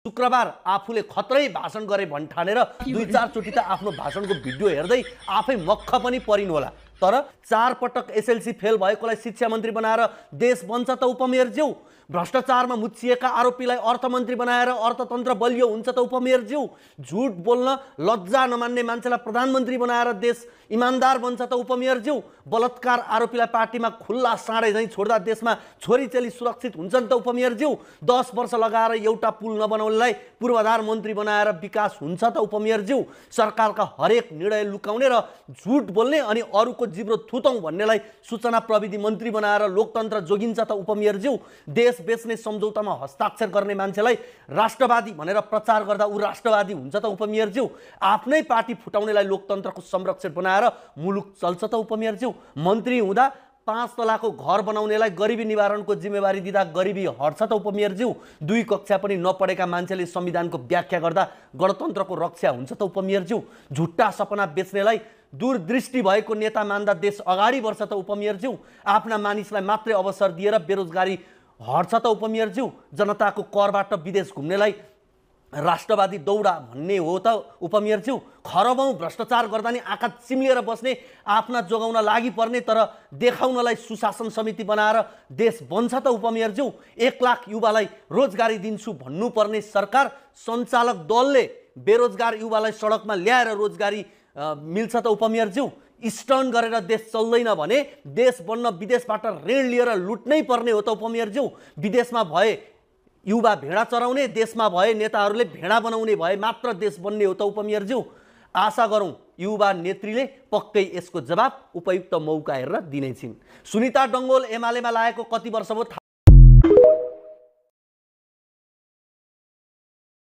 शुक्रबार आफूले खतरै भाषण गरे भन् ठानेर 2-4 चोटि त आफ्नो भाषणको भिडियो हेर्दै आफै मक्ख पनि परिनु होला। तर 4 पटक एसएलसी फेल भएकोलाई शिक्षा मन्त्री बनाएर देश बन्छ त उपमेयरज्यू। भ्रष्टाचारमा मुछिएका आरोपीलाई अर्थमन्त्री बनाएर अर्थतन्त्र बलियो हुन्छ त उपमेयरज्यू। झुट बोल्न लज्जा नमान्ने मान्छेलाई प्रधानमन्त्री बनाएर देश इमानदार बन्छ त उपमेयरज्यू। बलात्कार आरोपीलाई पार्टीमा खुल्ला साँडे झैँ छोड्दा देशमा छोरीचेली सुरक्षित हुन्छन् त उपमेयरज्यू। 10 वर्ष लगाएर एउटा पुल नबनाउनेलाई पूर्वाधार मन्त्री बनाएर विकास हुन्छ त उपमेयरज्यू। सरकारका हरेक निर्णय लुकाउने र झुट बोल्ने अनि अरूको जिब्रो थुतौं भन्नेलाई सूचना प्रविधि मन्त्री बनाएर लोकतन्त्र जोगिन्छ त उपमेयरज्यू। देश बेच्ने सम्झौतामा हस्ताक्षर गर्ने मान्छेलाई राष्ट्रवादी भनेर प्रचार गर्दा ऊ राष्ट्रवादी हुन्छ त उपमेयरज्यू। आफ्नै पार्टी फुटाउनेलाई लोकतन्त्रको संरक्षक बनाएर मुलुक चल्छ त उपमेयरज्यू। मन्त्री हुँदा 5 तलाको घर बनाउनेलाई गरिबी निवारणको जिम्मेवारी दिँदा गरिबी हट्छ त उपमेयरज्यू। 2 कक्षा पनि नपढेका मान्छेले संविधानको व्याख्या गर्दा गणतन्त्रको रक्षा हुन्छ त उपमेयरज्यू। झुट्टा सपना बेच्नेलाई दूरदृष्टि भएको नेता मान्दा देश अगाडि बढ्छ त उपमेयरज्यू। आफ्ना मानिसलाई मात्रै अवसर दिएर बेरोजगारी हट्छ त उपमेयरज्यू। जनताको करबाट विदेश घुम्नेलाई राष्ट्रवादी दौडा भन्ने हो त उपमेयरज्यू। खरबौं भ्रष्टाचार गर्दा नि आँखा चिम्लिएर बस्ने आफ्ना जोगाउन लागि पर्ने तर देखाउनलाई सुशासन समिति बनाएर देश बन्छ त उपमेयरज्यू। 1 लाख युवालाई रोजगारी दिन्छु भन्नुपर्ने सरकार सञ्चालक दलले बेरोजगार युवालाई सडकमा ल्याएर रोजगारी मिल्छ त उपमेयरज्यू। स्टर्न गरेर देश चल्दैन भने देश बन्न विदेशबाट ऋण लिएर लुट्नै पर्ने हो त उपमेयरज्यू। विदेशमा भए युवा भेडा चराउने, देशमा भए नेताहरूले भेडा बनाउने भए मात्र देश बन्ने हो त उपमेयरज्यू। आशा गरौँ युवा नेत्रीले पक्कै यसको जवाब उपयुक्त मौका हेरेर दिनेछिन्। सुनिता डङ्गोल एमालेमा लागेको कति वर्ष भयो